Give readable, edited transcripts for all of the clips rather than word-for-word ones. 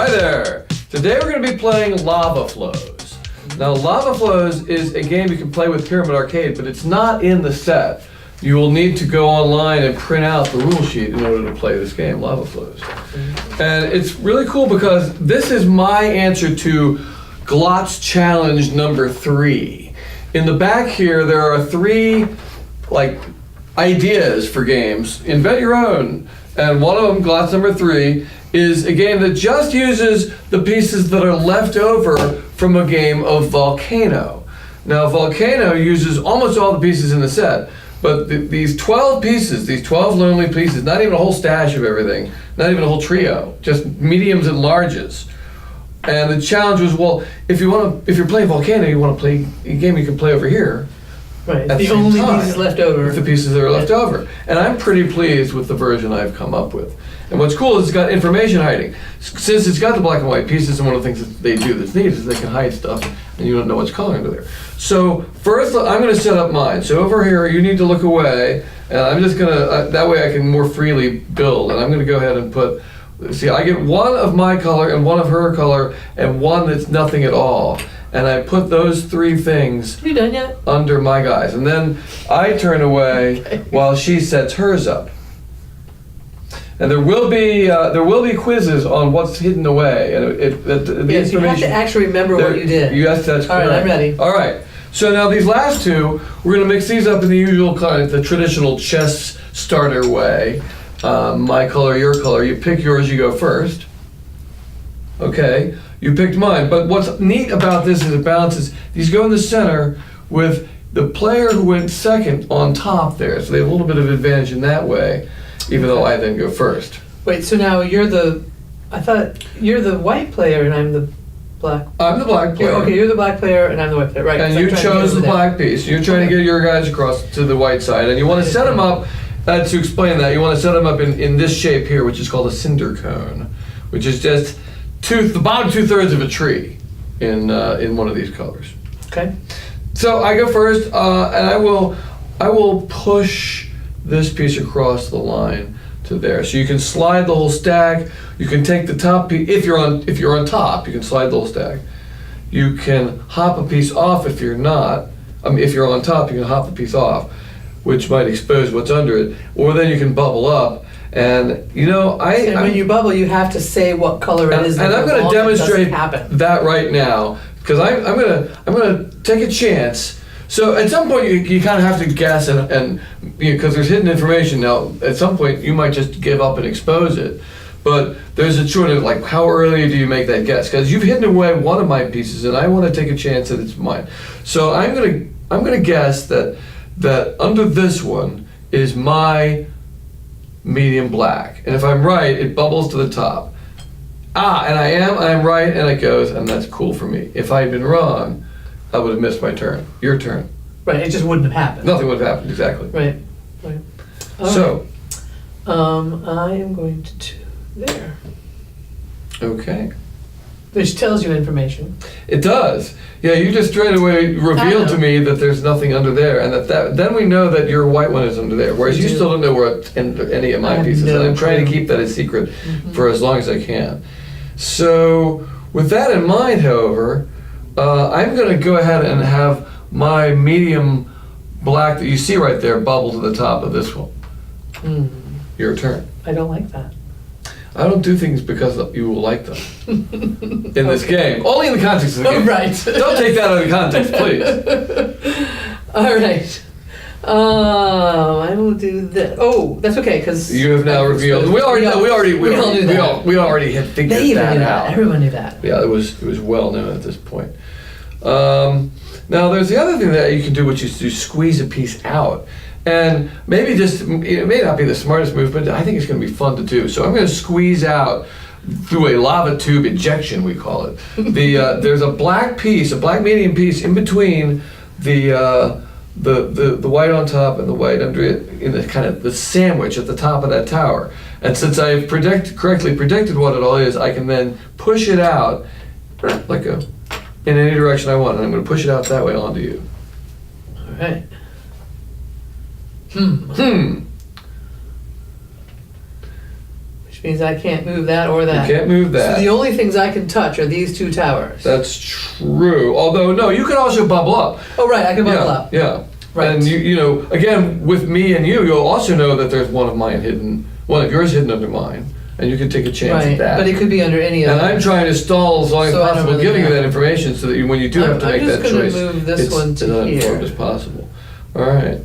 Hi there! Today we're going to be playing Lava Flows. Now Lava Flows is a game you can play with Pyramid Arcade, but it's not in the set. You will need to go online and print out the rule sheet in order to play this game, Lava Flows. And it's really cool because this is my answer to Glot's Challenge number 3. In the back here there are 3 ideas for games. Invent your own. And one of them, Glot's number 3, is a game that just uses the pieces that are left over from a game of Volcano. Now Volcano uses almost all the pieces in the set, but these 12 pieces, these 12 lonely pieces, not even a whole stash of everything, not even a whole trio, just mediums and larges. And the challenge was, well, if you're playing Volcano, you want to play a game you can play over here. Right, At the same only time, pieces left over. with the pieces that are left over. And I'm pretty pleased with the version I've come up with. And what's cool is it's got information hiding. Since it's got the black and white pieces, and one of the things that they do that's neat is they can hide stuff and you don't know what's color under there. So first I'm going to set up mine. So over here you need to look away, and I'm just going to, that way I can more freely build. And I'm going to go ahead and put, see, I get one of my color and one of her color and one that's nothing at all. And I put those 3 things You done yet? under my guys, and then I turn away while she sets hers up. And there will be quizzes on what's hidden away, and the Yes, you have to information. actually remember what you did. Yes, that's All right, correct. I'm ready. All right. So now these last 2, we're going to mix these up in the usual kind of the traditional chess starter way. My color, your color. You pick yours. You go first. Okay. You picked mine, but what's neat about this is it balances. These go in the center with the player who went second on top there, so they have a little bit of advantage in that way, even though I then go first. Wait, so now I thought you're the white player and I'm the black. I'm the black player. Okay, you're the black player and I'm the white player, right? And 'cause I'm you trying to get chose over the there. black piece. You're trying to get your guys across to the white side, and you want to set them up, to explain that, you want to set them up in this shape here, which is called a cinder cone, which is just the bottom 2/3 of a tree in one of these colors. Okay. So I go first, and I will push this piece across the line to there. So you can slide the whole stack. You can take the top piece if you're on top. You can slide the whole stack. You can hop a piece off if you're not. If you're on top, you can hop the piece off, which might expose what's under it. Or then you can bubble up. And And when you bubble, you have to say what color it is. And I'm going to demonstrate happen. that right now because I'm going to take a chance. So at some point you kind of have to guess and because there's hidden information. Now at some point you might just give up and expose it, but there's a choice of like how early do you make that guess? Because you've hidden away one of my pieces and I want to take a chance that it's mine. So I'm going to guess that under this one is my medium black, and if I'm right, it bubbles to the top. And I'm right, and it goes, and that's cool for me. If I had been wrong, I would have missed my turn. Your turn. Right, it just wouldn't have happened. Nothing would have happened, exactly. Right. All So, right. I am going to do there, okay. which tells you information. It does. Yeah, you just straight away revealed to me that there's nothing under there, and that then we know that your white one is under there, whereas you still don't know where any of I my have pieces, no and I'm trying to clue. keep that a secret for as long as I can. So, with that in mind, however, I'm going to go ahead and have my medium black that you see right there bubble to the top of this one. Your turn. I don't like that. I don't do things because you will like them in this game. Only in the context of the game. Right. Don't take that out of context, please. All right. I will do this. Oh, that's okay because You have now revealed. We already knew that. we already had figured They even that knew out. that. Everyone knew that. Yeah, it was well known at this point. Now there's the other thing that you can do, which is to squeeze a piece out. And maybe it may not be the smartest move, but I think it's going to be fun to do. So I'm going to squeeze out through a lava tube ejection, we call it. There's a black medium piece in between the white on top and the white under it, in the kind of the sandwich at the top of that tower. And since I've correctly predicted what it all is, I can then push it out in any direction I want, and I'm going to push it out that way onto you. All right. Which which means I can't move that or that. You can't move that. So the only things I can touch are these two towers. That's true. Although, no, you could also bubble up. Oh, right, I can bubble Yeah, up. yeah. Right. And you know, again, with me and you, you'll also know that there's one of yours hidden under mine, and you can take a chance Right, at that. but it could be under any of And them. I'm trying to stall as long as So I don't possible, really giving you know. that information so that when you do have to I'm make that just gonna choice, move this it's one to as uninformed here. as possible. All right.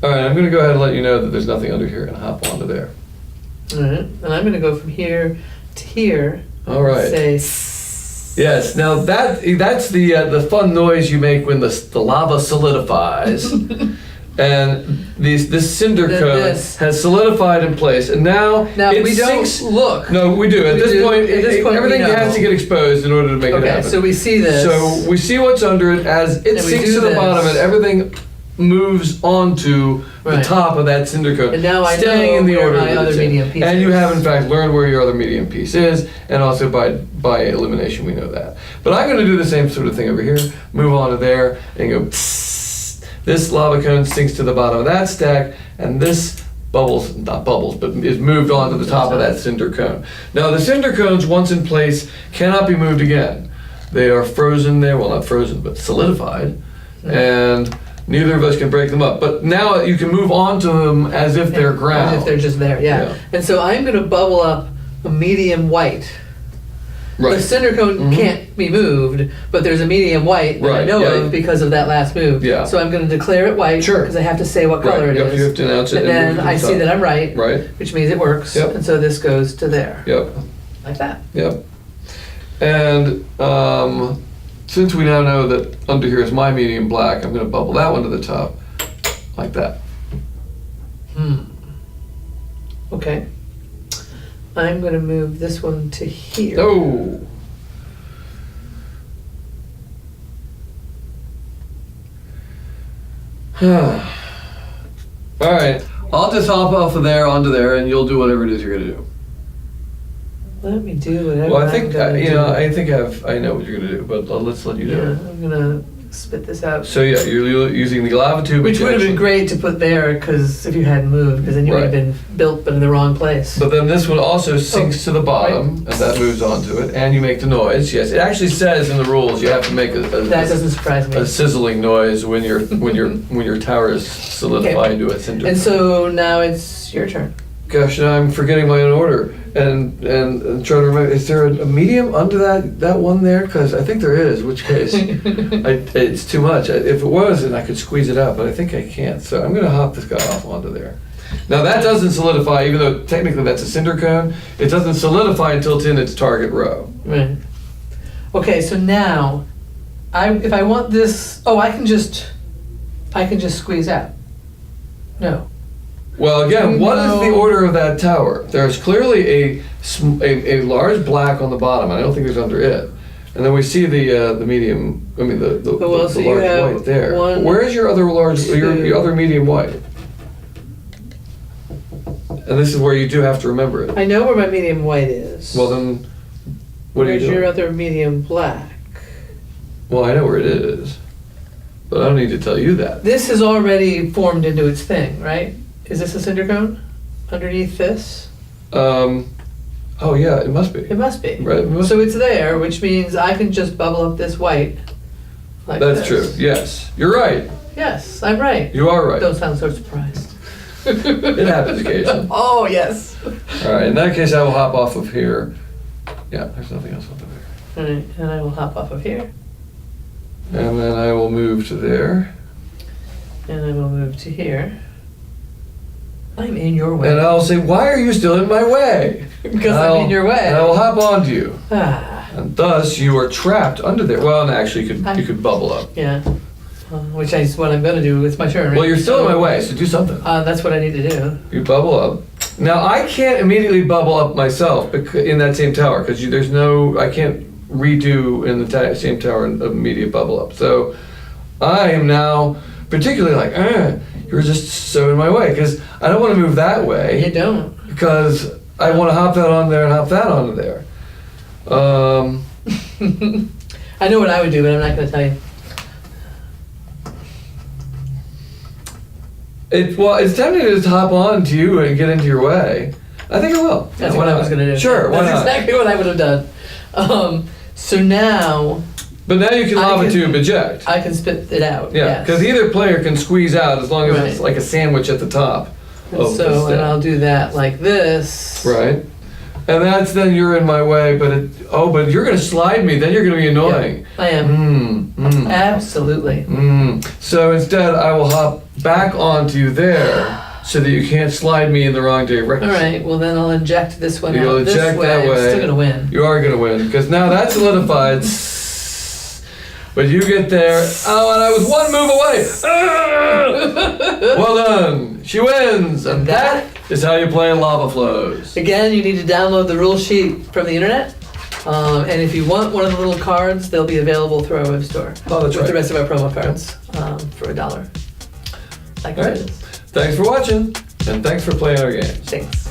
All right, I'm going to go ahead and let you know that there's nothing under here and hop onto there. All right, and I'm gonna go from here to here. All right. Say, Yes. Now that's the fun noise you make when the lava solidifies, and this cinder Then cone this. has solidified in place, and now now it we sinks. don't look. No, we do. At We this do. point, At this point, we everything know. has to get exposed in order to make it Okay, happen. so we see this. So we see what's under it as it And we sinks do to the this. bottom, and everything moves onto the Right. top of that cinder cone, And now I staying know in the where order my that other it's in. medium piece And you is. have in fact learned where your other medium piece is, and also by elimination we know that. But I'm going to do the same sort of thing over here. Move on to there and go. Psst. This lava cone sinks to the bottom of that stack, and this not bubbles, but is moved onto the top of that cinder cone. Now the cinder cones, once in place, cannot be moved again. They are frozen there, well not frozen, but solidified, and neither of us can break them up. But now you can move on to them as if they're ground. As if they're just there, yeah. Yeah. And so I'm gonna bubble up a medium white. Right. The cinder cone Mhm. can't be moved, but there's a medium white that I Right, know yeah. of because of that last move. Yeah. So I'm going to declare it white Sure. because I have to say what color Right. it Yep, is. you have to announce it and and then move it to I the see top. that I'm right, Right. which means it works. Yep. And so this goes to there, Yep. like that. Yep. And since we now know that under here is my medium black, I'm going to bubble that one to the top, like that. Okay. I'm going to move this one to here. Oh. All right. I'll just hop off of there onto there, and you'll do whatever it is you're going to do. Let me do whatever Well, I I'm think gonna you do. know. I think I know what you're going to do, but let's let you do Yeah, it. I'm going to spit this out. So yeah, you're using the lava tube, Which would have been injection. great to put there because if you hadn't moved, because then you would have Right. been built but in the wrong place. But then this one also sinks to the bottom, right. and that moves onto it, and you make the noise. Yes, it actually says in the rules you have to make That doesn't surprise me. a sizzling noise when your tower is solidified into a cinder. And so now it's your turn. Gosh, now I'm forgetting my own order, and trying to remember. Is there a medium under that one there? Because I think there is. Which case, it's too much. If it was, then I could squeeze it out, but I think I can't. So I'm going to hop this guy off onto there. Now that doesn't solidify, even though technically that's a cinder cone. It doesn't solidify until it's in its target row. Right. Okay, so now, if I want this, I can just squeeze out. No. Well, again, what is the No. order of that tower? There's clearly a large black on the bottom. I don't think there's under it. And then we see the medium. I mean the Well, so you large have white there. one, Where is your other large? Your two. other medium white? And this is where you do have to remember it. I know where my medium white is. Well then, what are you Where's your doing? other medium black? Well, I know where it is, but I don't need to tell you that. This is already formed into its thing, right? Is this a cinder cone underneath this? Oh yeah, it must be. It must be. Right, it must- So it's there, which means I can just bubble up this white. Like That's this. true. Yes, you're right. Yes, I'm right. You are right. Don't sound so surprised. It happens occasionally. Oh, yes. All right. In that case, I will hop off of here. Yeah, there's nothing else under there. All right, and I will hop off of here, And then I will move to there. and I will move to here. I'm in your way. And I'll say, why are you still in my way? Because I'm in your way. And I will hop onto you. Ah, And thus, you are trapped under there. Well, and actually, you could bubble up. yeah. Which is what I'm going to do. It's my turn. Right? Well, you're still in my way, so do something. That's what I need to do. You bubble up. Now, I can't immediately bubble up myself in that same tower, because I can't redo in the same tower an immediate bubble up. So I am now particularly like, you're just so in my way, because I don't want to move that You way, don't. because I want to hop that on there and hop that onto there. I know what I would do, but I'm not going to tell you. It's tempting to just hop on to you and get into your way. I think I will. That's Yeah, what why I not? was gonna do. Sure, why That's not? exactly what I would have done. So now But now you can I lava can- tube eject. I can spit it out. Yeah, yes. because either player can squeeze out as long as it's Right. like a sandwich at the top. And of the so, and step. I'll do that like this. Right. And that's then you're in my way, but you're going to slide me, then you're going to be annoying. I am. Absolutely. So instead, I will hop back onto there so that you can't slide me in the wrong direction. All right. Well, then I'll inject this one You'll out this eject way. that I'm way. still gonna win. You are going to win because now that's solidified. But you get there. Oh, and I was one move away. Well done. She wins. And that is how you play Lava Flows. Again, you need to download the rule sheet from the internet. And if you want one of the little cards, they'll be available through our web store. Oh, that's with right. the rest of our promo cards for $1. Like All right. this. Thanks for watching, and thanks for playing our games. Thanks.